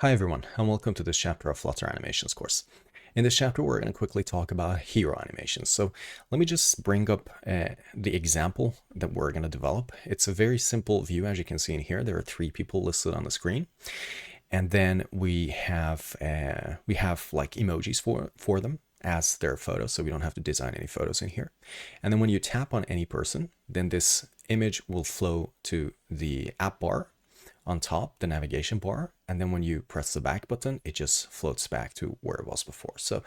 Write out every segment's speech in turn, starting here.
Hi everyone, and welcome to this chapter of Flutter Animations course. In this chapter, we're going to quickly talk about hero animations. So let me just bring up the example that we're going to develop. It's a very simple view, as you can see in here. There are three people listed on the screen, and then we have like emojis for them as their photos, so we don't have to design any photos in here. And then when you tap on any person, then this image will flow to the app bar on top, the navigation bar, and then when you press the back button, it just floats back to where it was before. So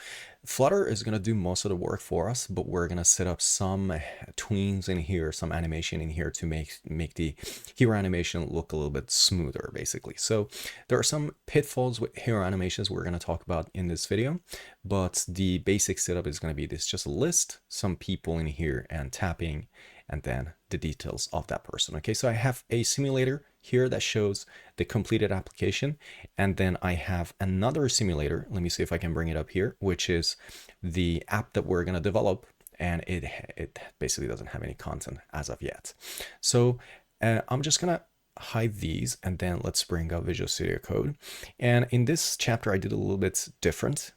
Flutter is going to do most of the work for us, but we're going to set up some tweens in here, some animation in here to make the hero animation look a little bit smoother, basically. So there are some pitfalls with hero animations we're going to talk about in this video, but the basic setup is going to be this: just a list, some people in here, and tapping, and then the details of that person. Okay, so I have a simulator here that shows the completed application, and then I have another simulator. Let me see if I can bring it up here, which is the app that we're going to develop, and it basically doesn't have any content as of yet. So I'm just going to hide these, and then let's bring up Visual Studio Code. And in this chapter, I did a little bit different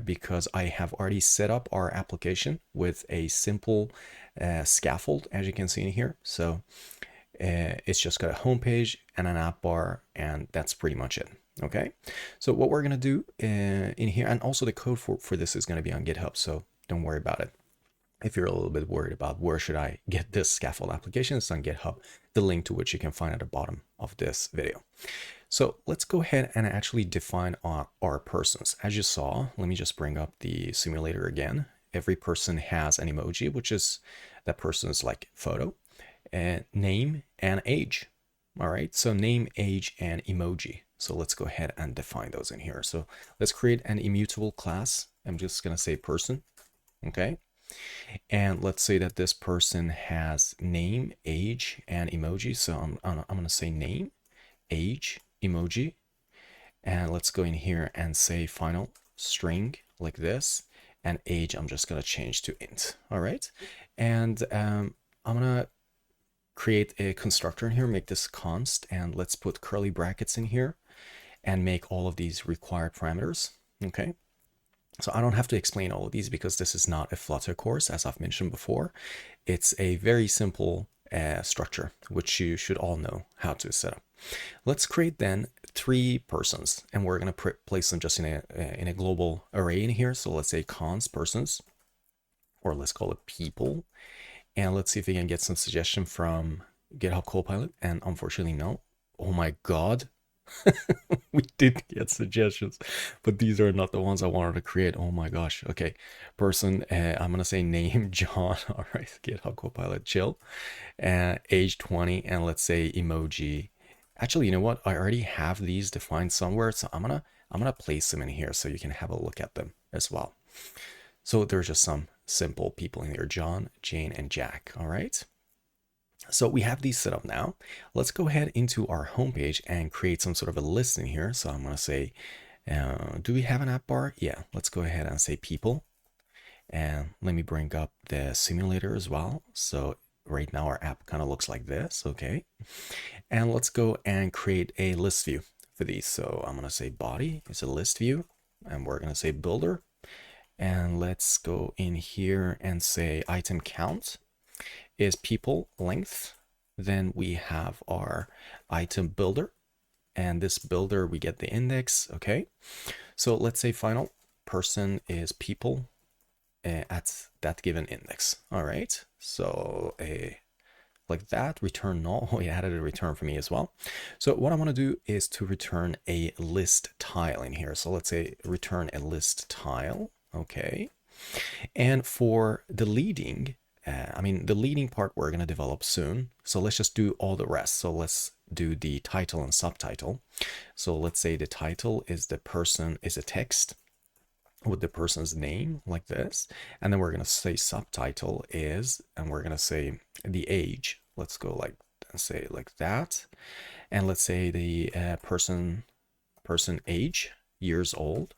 because I have already set up our application with a simple scaffold, as you can see in here. So it's just got a home page and an app bar, and that's pretty much it. Okay, so what we're gonna do in here, and also the code for this is gonna be on GitHub, so don't worry about it. If you're a little bit worried about where should I get this scaffold application, it's on GitHub, the link to which you can find at the bottom of this video. So let's go ahead and actually define our persons. As you saw, let me just bring up the simulator again. Every person has an emoji, which is that person's like photo, and name and age. All right, so name, age, and emoji. So let's go ahead and define those in here. So let's create an immutable class. I'm just gonna say person, okay? And let's say that this person has name, age, and emoji. So I'm gonna say name, age, emoji, and let's go in here and say final string like this, and age I'm just gonna change to int. All right, and I'm gonna create a constructor in here, make this const, and let's put curly brackets in here and make all of these required parameters. Okay, so I don't have to explain all of these because this is not a Flutter course, as I've mentioned before. It's a very simple structure, which you should all know how to set up. Let's create then three persons, and we're going to place them just in a global array in here. So let's say const persons, or let's call it people. And let's see if we can get some suggestion from GitHub Copilot. And unfortunately, no. Oh my God. We did get suggestions, but these are not the ones I wanted to create. Oh my gosh. Okay. Person, I'm going to say name John. All right. GitHub Copilot, chill. Age 20. And let's say emoji. Actually, you know what? I already have these defined somewhere. So I'm gonna place them in here so you can have a look at them as well. So there's just some simple people in here: John, Jane, and Jack. All right. So we have these set up now. Let's go ahead into our homepage and create some sort of a list in here. So I'm going to say, do we have an app bar? Yeah, let's go ahead and say people. And let me bring up the simulator as well. So right now our app kind of looks like this. Okay. And let's go and create a list view for these. So I'm going to say body is a list view, and we're going to say builder. And let's go in here and say item count is people length. Then we have our item builder, and this builder we get the index. Okay, so let's say final person is people at that given index. All right, so like that, return null. Oh, it added a return for me as well. So what I want to do is to return a list tile in here. So let's say return a list tile. Okay, and for deleting, the leading part we're going to develop soon. So let's just do all the rest. So let's do the title and subtitle. So let's say the title is the person is a text with the person's name like this. And then we're going to say subtitle is, and we're going to say the age. Let's go like, say like that. And let's say the person age, years old,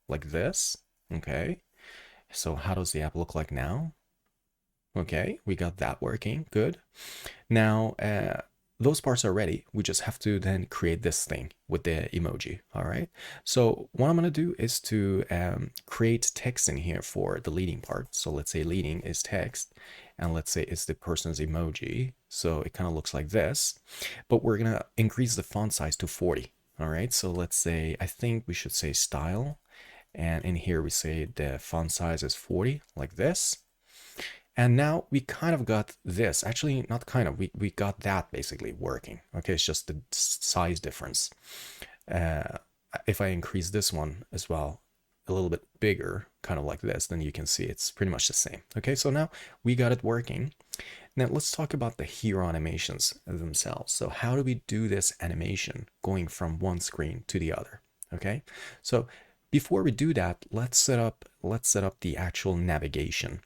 like this. Okay. So how does the app look like now? Okay, we got that working. Good. Now, those parts are ready. We just have to then create this thing with the emoji. All right. So what I'm going to do is to create text in here for the leading part. So let's say leading is text, and let's say it's the person's emoji. So it kind of looks like this, but we're going to increase the font size to 40. All right. So let's say, I think we should say style. And in here we say the font size is 40, like this. And now we kind of got this, actually not kind of, we got that basically working. Okay, it's just the size difference. If I increase this one as well, a little bit bigger, kind of like this, then you can see it's pretty much the same. Okay, so now we got it working. Now let's talk about the hero animations themselves. So how do we do this animation going from one screen to the other? Okay, so before we do that, let's set up the actual navigation.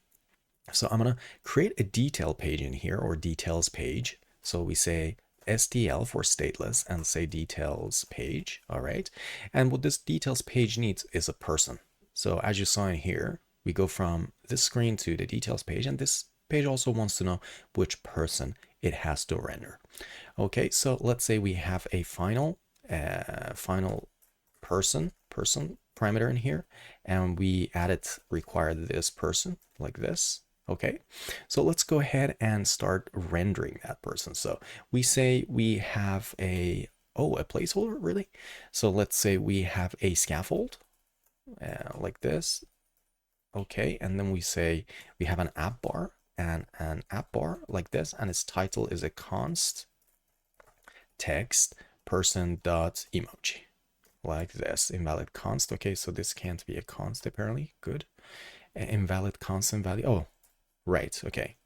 So I'm going to create a detail page in here, or details page. So we say STL for stateless and say details page. All right. And what this details page needs is a person. So as you saw in here, we go from this screen to the details page, and this page also wants to know which person it has to render. Okay, so let's say we have a final person parameter in here, and we require this person like this. Okay, so let's go ahead and start rendering that person. So we say we have a placeholder, really? So let's say we have a scaffold like this. Okay, and then we say we have an app bar and an app bar like this, and its title is a const text person dot emoji like this. Invalid const. Okay, so this can't be a const apparently. Good. Invalid constant value. Oh, right. Okay.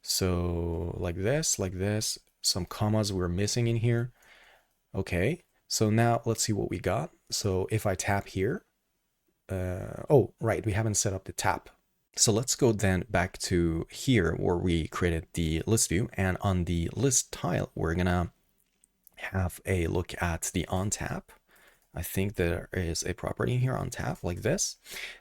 So like this, some commas we're missing in here. Okay. So now let's see what we got. So if I tap here, oh, right, we haven't set up the tap. So let's go then back to here where we created the list view, and on the list tile, we're gonna have a look at the on tap. I think there is a property in here on tap like this.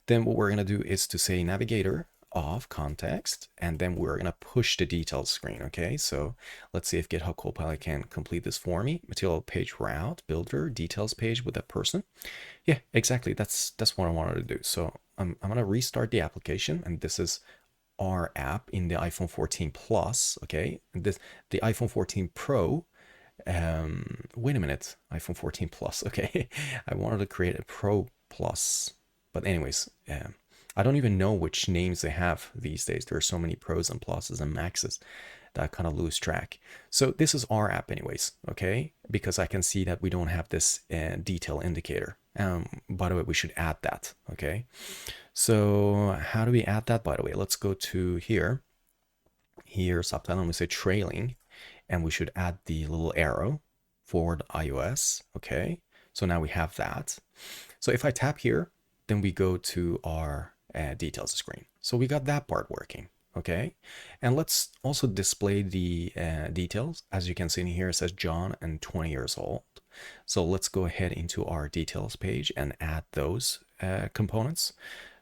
Then what we're going to do is to say navigator of context, and then we're going to push the details screen. Okay, so let's see if GitHub Copilot can complete this for me. Material page route builder details page with a person. Yeah, exactly. That's what I wanted to do. So I'm going to restart the application, and this is our app in the iPhone 14 Plus. Okay, and the iPhone 14 Pro. Wait a minute, iPhone 14 Plus. Okay, I wanted to create a Pro Plus, but anyways, I don't even know which names they have these days. There are so many Pros and Pluses and Maxes that I kind of lose track. So this is our app anyways, okay? Because I can see that we don't have this detail indicator. By the way, we should add that, okay? So how do we add that, by the way? Let's go to here subtitle, and we say trailing, and we should add the little arrow forward iOS. Okay, so now we have that. So if I tap here, then we go to our details screen. So we got that part working. Okay, and let's also display the details. As you can see in here, it says John and 20 years old. So let's go ahead into our details page and add those components.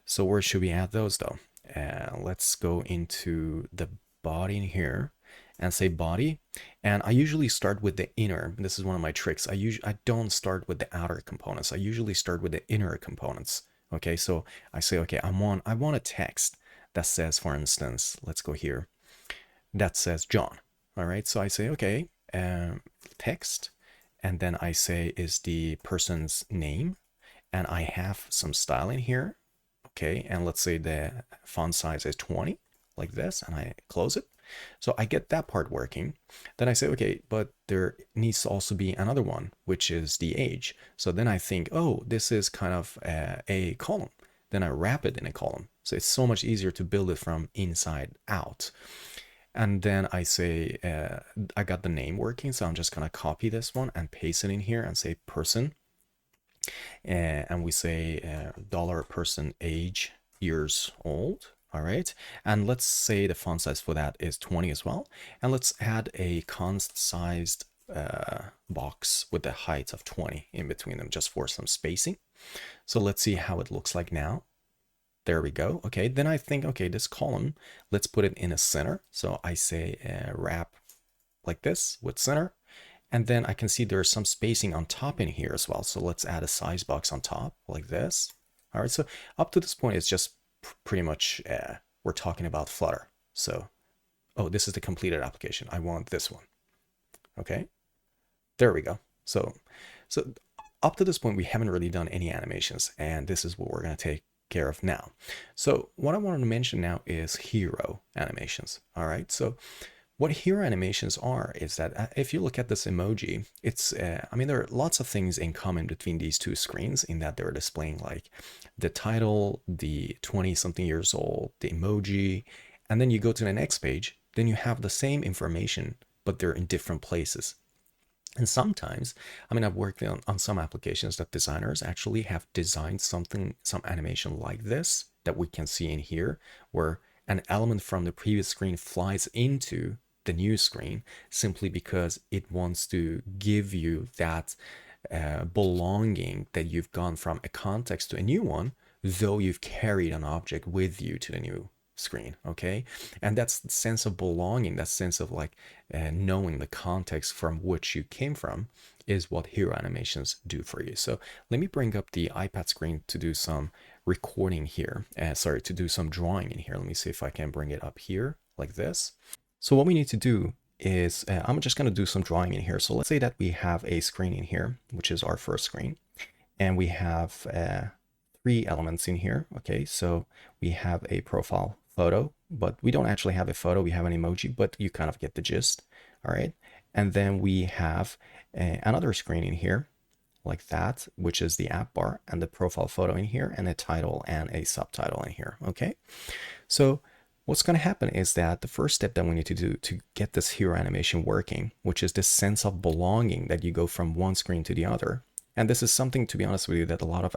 So where should we add those though? Let's go into the body in here and say body, and I usually start with the inner. This is one of my tricks. I don't start with the outer components. I usually start with the inner components. Okay, so I say, okay, I want a text that says, for instance, let's go here, that says John. All right, so I say, okay, text, and then I say is the person's name, and I have some style in here. Okay, and let's say the font size is 20, like this, and I close it. So I get that part working. Then I say, okay, but there needs to also be another one, which is the age. So then I think, oh, this is kind of a column. Then I wrap it in a column. So it's so much easier to build it from inside out. And then I say, I got the name working. So I'm just going to copy this one and paste it in here and say person. And we say dollar person age years old. All right, and let's say the font size for that is 20 as well, and let's add a const sized box with the height of 20 in between them, just for some spacing. So let's see how it looks like now. There we go. Okay, then I think, okay, this column, let's put it in a center. So I say wrap like this with center, And then I can see there's some spacing on top in here as well. So let's add a size box on top like this. All right, so up to this point, it's just pretty much, we're talking about Flutter. So, oh, this is the completed application. I want this one. Okay, there we go. So up to this point, we haven't really done any animations, and this is what we're going to take care of now. So what I wanted to mention now is hero animations. All right, so what hero animations are is that if you look at this emoji, it's, I mean, there are lots of things in common between these two screens in that they're displaying like the title, the 20 something years old, the emoji, and then you go to the next page, then you have the same information, but they're in different places. And sometimes, I mean, I've worked on some applications that designers actually have designed something, some animation like this that we can see in here, where an element from the previous screen flies into the new screen simply because it wants to give you that belonging that you've gone from a context to a new one, though you've carried an object with you to the new screen. Okay, and that's the sense of belonging, that sense of like knowing the context from which you came from, is what hero animations do for you. So let me bring up the iPad screen to do some recording here, sorry, to do some drawing in here. Let me see if I can bring it up here like this. So what we need to do is, I'm just going to do some drawing in here. So let's say that we have a screen in here, which is our first screen, and we have 3 elements in here. Okay, so we have a profile photo, but we don't actually have a photo. We have an emoji, but you kind of get the gist. All right, and then we have another screen in here like that, which is the app bar and the profile photo in here, and a title and a subtitle in here. Okay, so what's going to happen is that the first step that we need to do to get this hero animation working, which is this sense of belonging that you go from one screen to the other. And this is something, to be honest with you, that a lot of,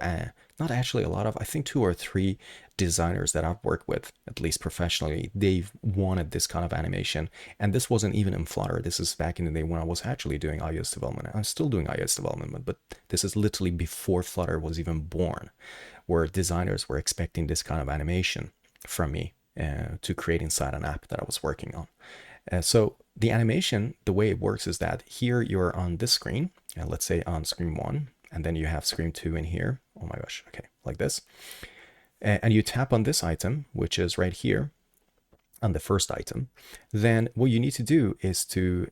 not actually a lot of, I think 2 or 3 designers that I've worked with, at least professionally, they've wanted this kind of animation. And this wasn't even in Flutter. This is back in the day when I was actually doing iOS development. I'm still doing iOS development, but this is literally before Flutter was even born, where designers were expecting this kind of animation from me to create inside an app that I was working on. So the animation, the way it works is that here you're on this screen, and let's say on screen 1, and then you have screen 2 in here. Oh my gosh, okay, like this. And you tap on this item, which is right here on the first item. Then what you need to do is to,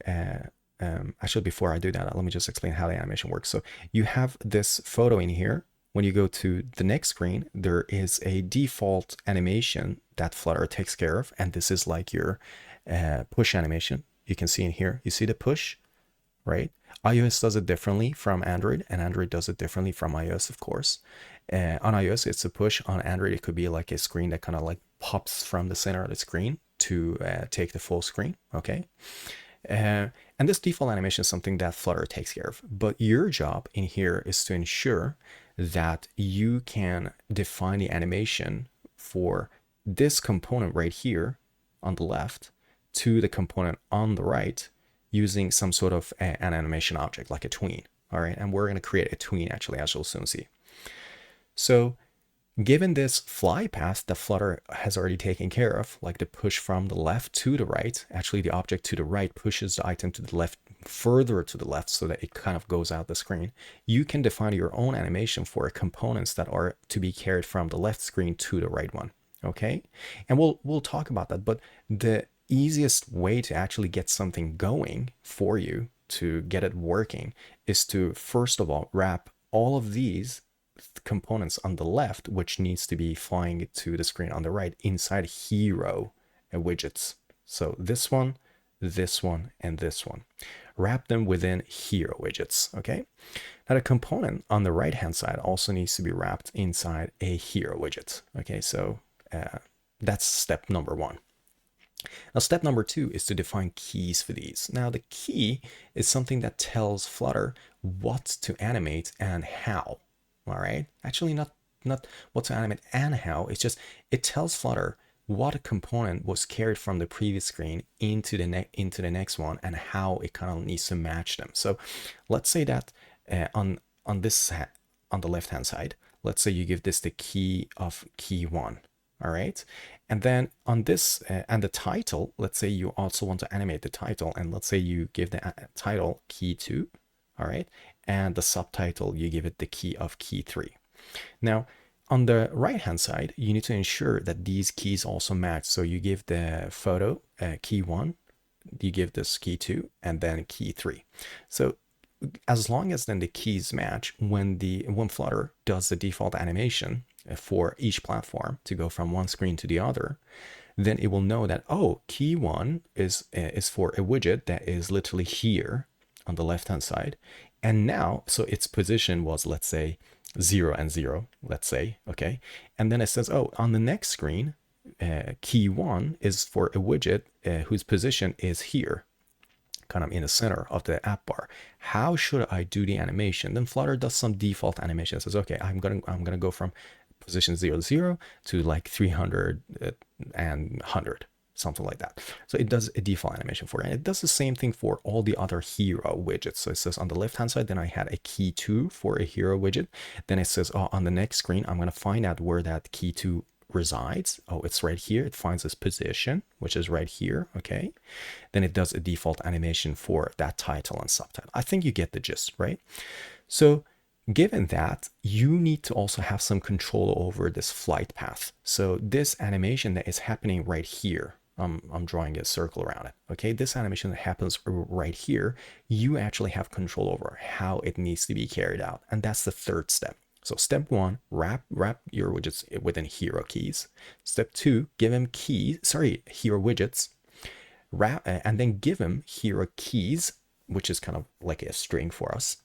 actually before I do that, let me just explain how the animation works. So you have this photo in here. When you go to the next screen, there is a default animation that Flutter takes care of, and this is like your push animation. You can see in here, you see the push, right? iOS does it differently from Android, and Android does it differently from iOS, of course. On iOS, it's a push. On Android, it could be like a screen that kind of like pops from the center of the screen to take the full screen, okay? And this default animation is something that Flutter takes care of. But your job in here is to ensure that you can define the animation for this component right here on the left to the component on the right using some sort of an animation object like a tween. All right, and we're going to create a tween actually, as you'll soon see. So given this fly path that Flutter has already taken care of, like the push from the left to the right, actually the object to the right pushes the item to the left, further to the left, so that it kind of goes out the screen. You can define your own animation for components that are to be carried from the left screen to the right one. Okay, and we'll talk about that. But the easiest way to actually get something going for you to get it working is to first of all wrap all of these components on the left, which needs to be flying to the screen on the right, inside hero widgets. So this one, and this one. Wrap them within hero widgets, okay? Now the component on the right hand side also needs to be wrapped inside a hero widget, okay? So that's step number 1. Now step number 2 is to define keys for these. Now the key is something that tells Flutter what to animate and how. All right, actually not what to animate and how. It's just, it tells Flutter what component was carried from the previous screen into the next one, and how it kind of needs to match them. So let's say that on the left hand side, let's say you give this the key of key 1. All right. And then on this and the title, let's say you also want to animate the title, and let's say you give the title key 2, all right, and the subtitle you give it the key of key 3. Now on the right hand side, you need to ensure that these keys also match. So you give the photo key 1, you give this key 2, and then key 3. So as long as then the keys match, when Flutter does the default animation for each platform to go from one screen to the other, then it will know that, oh, key 1 is for a widget that is literally here on the left hand side, and now so its position was, let's say, 0 and 0, let's say, okay, and then it says, oh, on the next screen, key 1 is for a widget whose position is here, kind of in the center of the app bar. How should I do the animation? Then Flutter does some default animation. It says, okay, I'm gonna go from position 0, 0 to like 300 and 100, something like that. So it does a default animation for it. And it does the same thing for all the other hero widgets. So it says on the left hand side, then I had a key 2 for a hero widget. Then it says, oh, on the next screen, I'm gonna find out where that key 2 resides. Oh, it's right here. It finds this position, which is right here. Okay. Then it does a default animation for that title and subtitle. I think you get the gist, right? So given that, you need to also have some control over this flight path. So this animation that is happening right here, I'm drawing a circle around it. Okay, this animation that happens right here, you actually have control over how it needs to be carried out. And that's the third step. So step 1, wrap your widgets within hero keys. Step 2, give them hero widgets, and then give them hero keys, which is kind of like a string for us.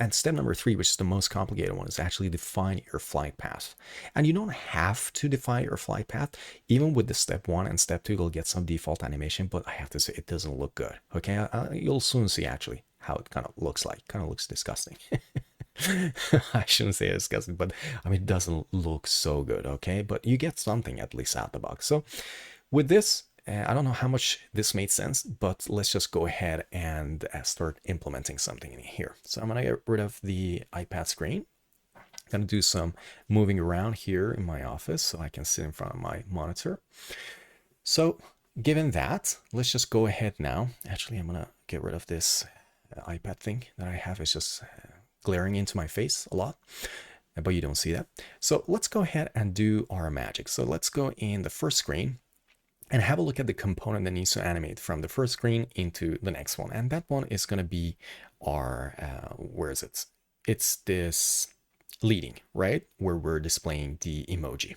And step number 3, which is the most complicated one, is actually define your flight path. And you don't have to define your flight path. Even with the step 1 and step 2, you'll get some default animation, but I have to say it doesn't look good. Okay, you'll soon see actually how it kind of looks like. Kind of looks disgusting. I shouldn't say it's disgusting, but I mean, it doesn't look so good, okay? But you get something at least out the box. So with this, I don't know how much this made sense, but let's just go ahead and start implementing something in here. So I'm gonna get rid of the iPad screen. I'm gonna do some moving around here in my office so I can sit in front of my monitor. So given that, let's just go ahead now. Actually, I'm gonna get rid of this iPad thing that I have. It's just glaring into my face a lot, but you don't see that. So let's go ahead and do our magic. So let's go in the first screen and have a look at the component that needs to animate from the first screen into the next one. And that one is going to be our, where is it? It's this leading, right? Where we're displaying the emoji.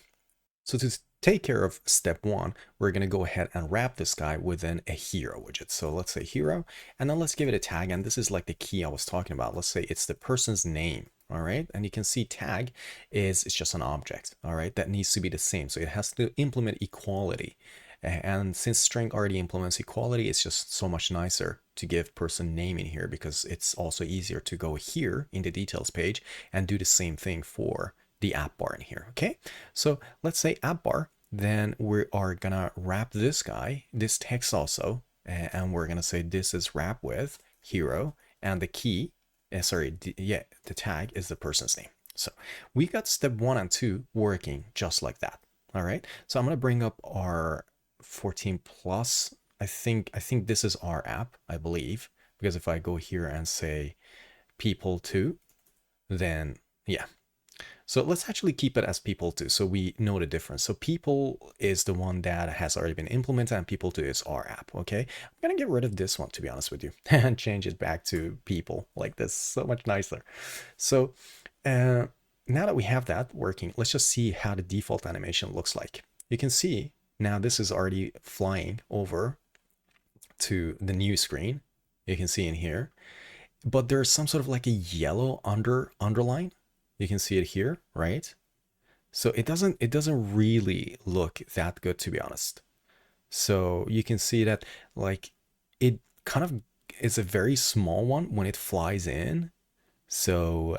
So to take care of step 1, we're going to go ahead and wrap this guy within a hero widget. So let's say hero, and then let's give it a tag. And this is like the key I was talking about. Let's say it's the person's name. All right. And you can see tag it's just an object. All right. That needs to be the same. So it has to implement equality. And since string already implements equality, it's just so much nicer to give person name in here, because it's also easier to go here in the details page and do the same thing for the app bar in here. Okay, so let's say app bar, then we are gonna wrap this guy, this text also, and we're gonna say this is wrap with hero, and the key, the tag is the person's name. So we got step 1 and 2 working just like that. All right, so I'm gonna bring up our 14 plus. I think this is our app, I believe, because if I go here and say people 2, then yeah. So let's actually keep it as people 2 so we know the difference. So people is the one that has already been implemented, and people 2 is our app. Okay, I'm gonna get rid of this one, to be honest with you, and change it back to people like this. So much nicer. So now that we have that working, let's just see how the default animation looks like. You can see now this is already flying over to the new screen. You can see in here, but there's some sort of like a yellow underline. You can see it here, right? So it doesn't really look that good, to be honest. So you can see that like it kind of is a very small one when it flies in. So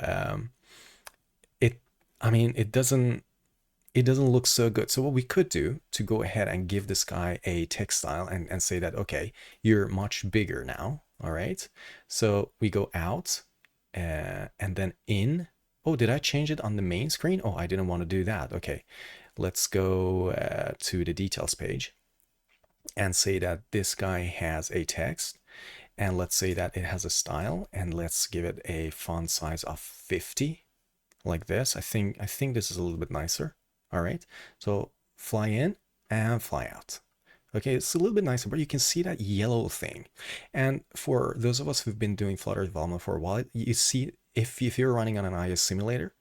it doesn't look so good. So what we could do to go ahead and give this guy a text style and say that, okay, you're much bigger now. All right. So we go out and then in. Oh, did I change it on the main screen? Oh, I didn't want to do that. Okay. let's go to the details page and say that this guy has a text, and let's say that it has a style, and let's give it a font size of 50, like this. I think this is a little bit nicer. All right, so fly in and fly out. Okay, it's a little bit nicer, but you can see that yellow thing. And for those of us who've been doing Flutter development for a while, you see if you're running on an IS simulator,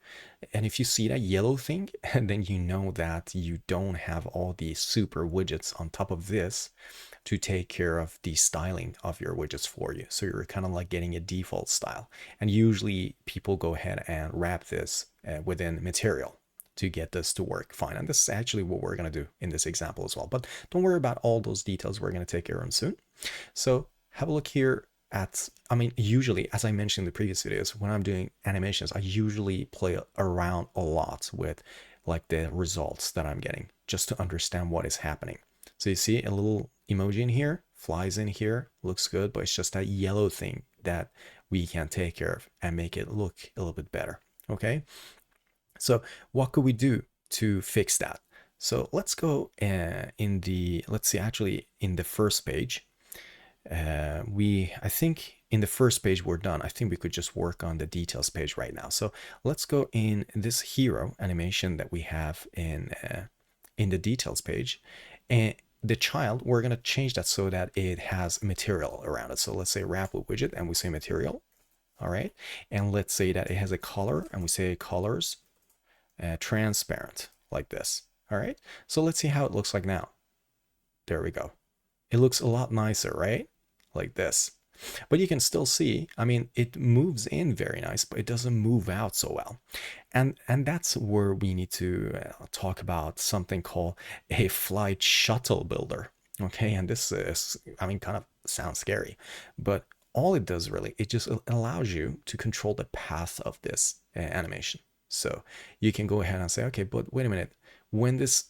and if you see that yellow thing, and then you know that you don't have all these super widgets on top of this to take care of the styling of your widgets for you. So you're kind of like getting a default style. And usually people go ahead and wrap this within material to get this to work fine. And this is actually what we're going to do in this example as well. But don't worry about all those details. We're going to take care of them soon. So have a look here at, I mean, usually, as I mentioned in the previous videos, when I'm doing animations, I usually play around a lot with like the results that I'm getting just to understand what is happening. So you see a little emoji in here, flies in here, looks good, but it's just that yellow thing that we can take care of and make it look a little bit better. Okay. So what could we do to fix that? So let's go let's see, actually in the first page, I think in the first page we're done. I think we could just work on the details page right now. So let's go in this hero animation that we have in the details page, and the child, we're going to change that so that it has material around it. So let's say wrap with widget and we say material. All right. And let's say that it has a color and we say colors transparent, like this. All right. So let's see how it looks like now. There we go. It looks a lot nicer, right? Like this. But you can still see, I mean, it moves in very nice, but it doesn't move out so well. And that's where we need to talk about something called a flight shuttle builder. Okay, and this is, I mean, kind of sounds scary, but all it does really, it just allows you to control the path of this animation. So you can go ahead and say, okay, but wait a minute, when this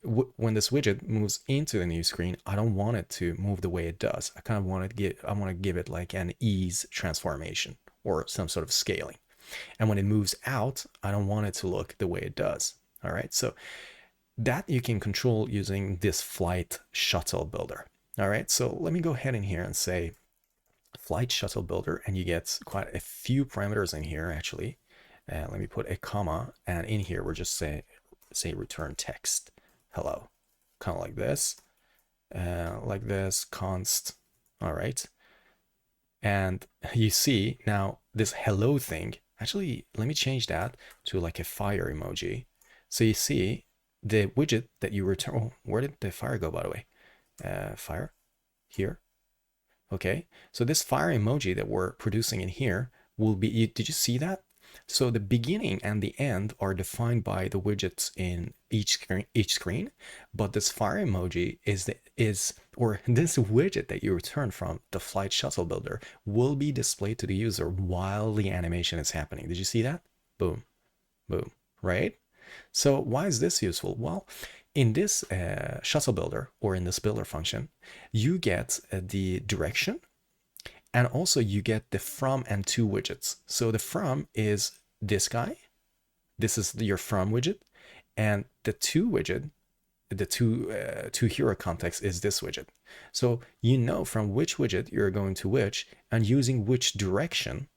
widget moves into the new screen, I don't want it to move the way it does. I kind of want to give it like an ease transformation or some sort of scaling. And when it moves out, I don't want it to look the way it does. All right, so that you can control using this flight shuttle builder. All right, so let me go ahead in here and say flight shuttle builder, and you get quite a few parameters in here actually. Let me put a comma, and in here we're just say return text hello, kind of like this, const. All right, and you see now this hello thing, actually let me change that to like a fire emoji. So you see the widget that you return, oh, where did the fire go, by the way? Fire here. Okay, so this fire emoji that we're producing in here will be, did you see that? So the beginning and the end are defined by the widgets in each screen, but this fire emoji this widget that you return from the flight shuttle builder will be displayed to the user while the animation is happening. Did you see that? Boom, boom, right? So why is this useful? Well, in this shuttle builder, or in this builder function, you get the direction, and also you get the from and to widgets. So the from is this guy. This is your from widget. And the to widget, the to hero context is this widget. So you know from which widget you're going to which and using which direction.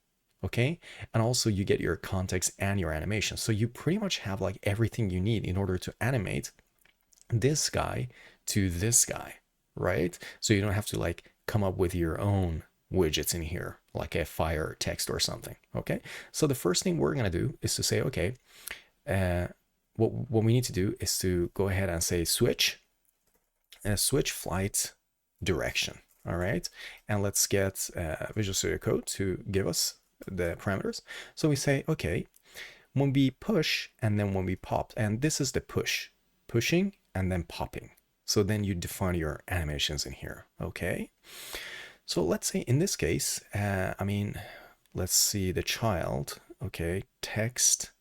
Okay. And also you get your context and your animation. So you pretty much have like everything you need in order to animate this guy to this guy, right? So you don't have to like come up with your own widgets in here, like a fire text or something. Okay, so the first thing we're gonna do is to say, okay, what we need to do is to go ahead and say switch flight direction. All right, and let's get Visual Studio Code to give us the parameters. So we say, okay, when we push and then when we pop, and this is the pushing and then popping. So then you define your animations in here. Okay, so let's say in this case, I mean, let's see the child. Okay, text,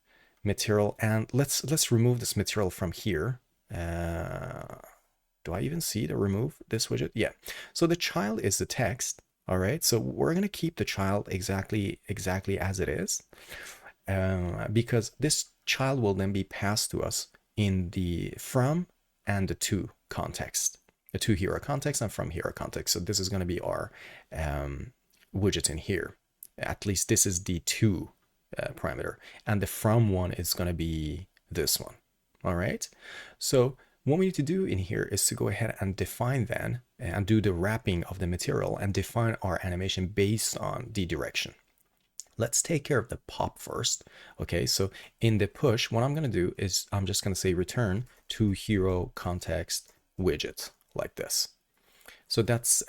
material, and let's remove this material from here. Do I even see the remove this widget? Yeah. So the child is the text. All right. So we're gonna keep the child exactly as it is, because this child will then be passed to us in the from and the to context, the to hero context and from hero context. So this is going to be our widget in here. At least this is the to parameter, and the from one is going to be this one. All right. So what we need to do in here is to go ahead and define then and do the wrapping of the material and define our animation based on the direction. Let's take care of the pop first. Okay, so in the push, what I'm going to do is I'm just going to say return to hero context widget like this. So that's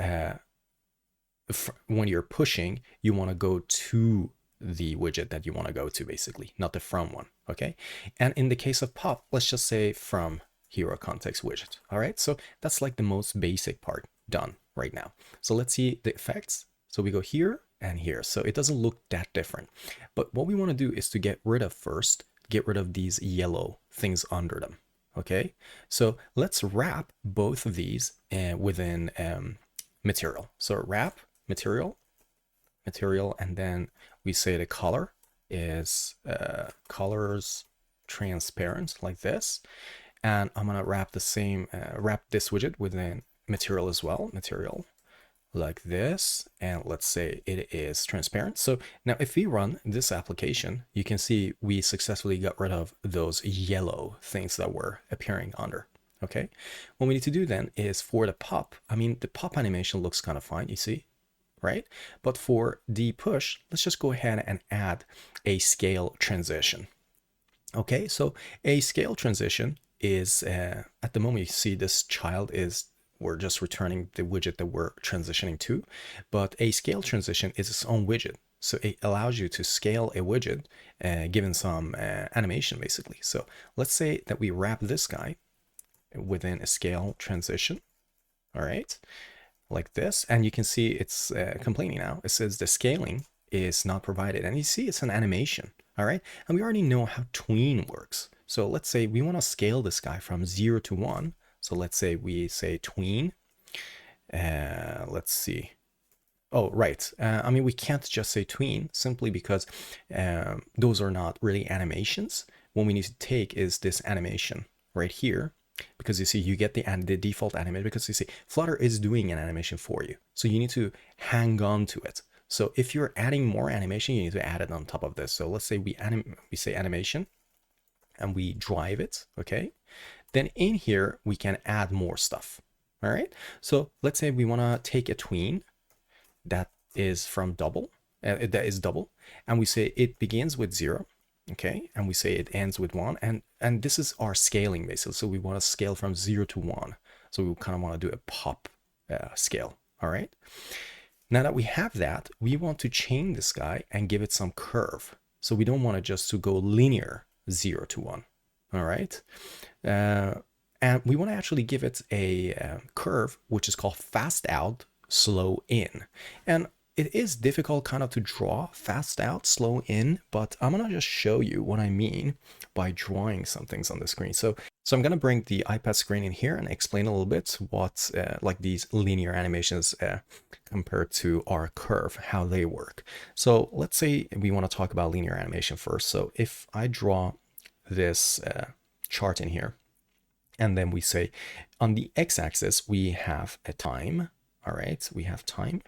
when you're pushing, you want to go to the widget that you want to go to, basically, not the from one. Okay, and in the case of pop, let's just say from hero context widget. All right, so that's like the most basic part done right now. So let's see the effects. So we go here and here, so it doesn't look that different. But what we want to do is to get rid of these yellow things under them. Okay, so let's wrap both of these within material. So wrap material, and then we say the color is colors transparent like this. And I'm gonna wrap the same, wrap this widget within material as well, material like this. And let's say it is transparent. So now if we run this application, you can see we successfully got rid of those yellow things that were appearing under. Okay, what we need to do then is for the pop, I mean, the pop animation looks kind of fine, you see, right? But for the push, let's just go ahead and add a scale transition. Okay, so a scale transition is at the moment you see this child is, we're just returning the widget that we're transitioning to, but a scale transition is its own widget. So it allows you to scale a widget given some animation basically. So let's say that we wrap this guy within a scale transition. All right, like this, and you can see it's complaining now. It says the scaling is not provided, and you see it's an animation. All right, and we already know how tween works. So let's say we want to scale this guy from 0 to 1. So let's say we say tween. Let's see. Oh, right. I mean, we can't just say tween simply because those are not really animations. What we need to take is this animation right here, because you see you get the default animation, because you see Flutter is doing an animation for you. So you need to hang on to it. So if you're adding more animation, you need to add it on top of this. So let's say we say animation and we drive it, okay? Then in here, we can add more stuff, all right? So let's say we wanna take a tween that is from double, that is double, and we say it begins with 0, okay? And we say it ends with 1, and this is our scaling basically. So we wanna scale from 0 to 1. So we kind of wanna do a pop scale, all right? Now that we have that, we want to chain this guy and give it some curve. So we don't want to just to go linear 0 to 1. All right. And we want to actually give it a curve, which is called fast out, slow in. And it is difficult kind of to draw fast out, slow in, but I'm going to just show you what I mean by drawing some things on the screen. So I'm going to bring the iPad screen in here and explain a little bit what like these linear animations compared to our curve, how they work. So let's say we want to talk about linear animation first. So if I draw this chart in here, and then we say on the x-axis, we have a time. All right, we have time,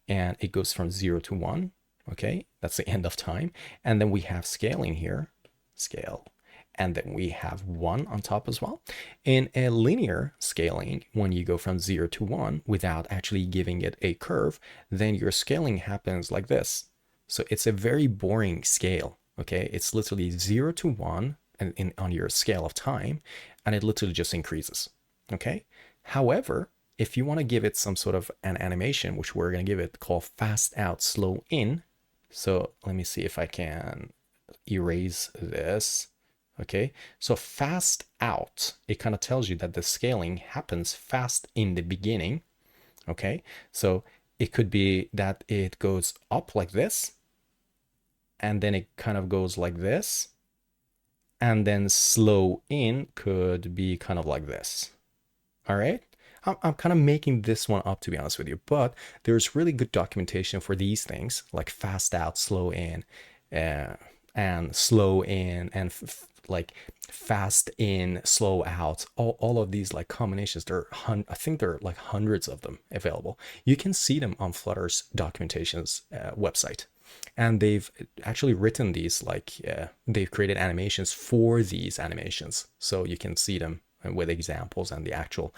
and it goes from 0 to 1. Okay, that's the end of time. And then we have scaling here, scale. And then we have 1 on top as well. In a linear scaling, when you go from 0 to 1 without actually giving it a curve, then your scaling happens like this. So it's a very boring scale, okay? It's literally 0 to 1 on your scale of time, and it literally just increases, okay? However, if you want to give it some sort of an animation, which we're going to give it called fast out, slow in. So let me see if I can erase this. Okay, so fast out, it kind of tells you that the scaling happens fast in the beginning. Okay, so it could be that it goes up like this, and then it kind of goes like this, and then slow in could be kind of like this. All right, I'm kind of making this one up, to be honest with you, but there's really good documentation for these things like fast out, slow in, and slow in, and like fast in, slow out, all of these like combinations. I think there are like hundreds of them available. You can see them on Flutter's documentation's website. And they've actually written these, like they've created animations for these animations, so you can see them with examples and the actual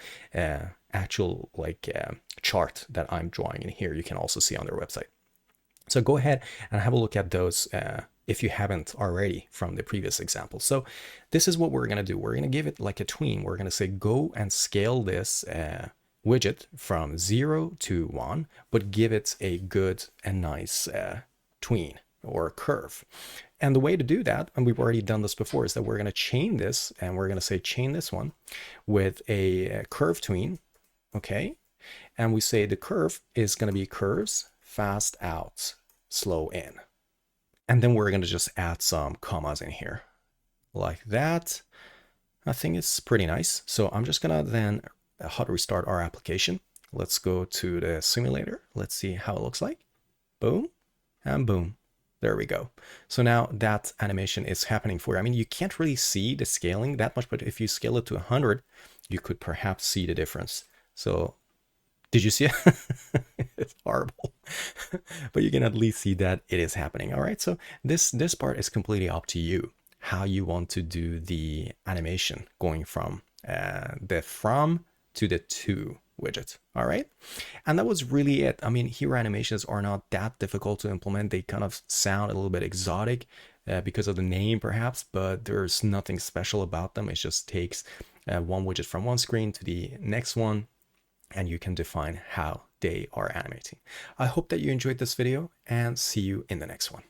chart that I'm drawing in here. You can also see on their website. So go ahead and have a look at those if you haven't already from the previous example. So this is what we're going to do. We're going to give it like a tween. We're going to say go and scale this widget from 0 to 1, but give it a good and nice tween or curve. And the way to do that, and we've already done this before, is that we're going to chain this, and we're going to say chain this one with a curve tween, okay? And we say the curve is going to be curves, fast out, slow in. And then we're going to just add some commas in here like that. I think it's pretty nice. So I'm just going to then hot restart our application. Let's go to the simulator. Let's see how it looks like. Boom and boom. There we go. So now that animation is happening for you. I mean, you can't really see the scaling that much, but if you scale it to 100, you could perhaps see the difference. So did you see it? It's horrible, but you can at least see that it is happening. All right. So this part is completely up to you, how you want to do the animation going from the from to the to widget. All right. And that was really it. I mean, hero animations are not that difficult to implement. They kind of sound a little bit exotic because of the name perhaps, but there's nothing special about them. It just takes one widget from one screen to the next one, and you can define how they are animating. I hope that you enjoyed this video, and see you in the next one.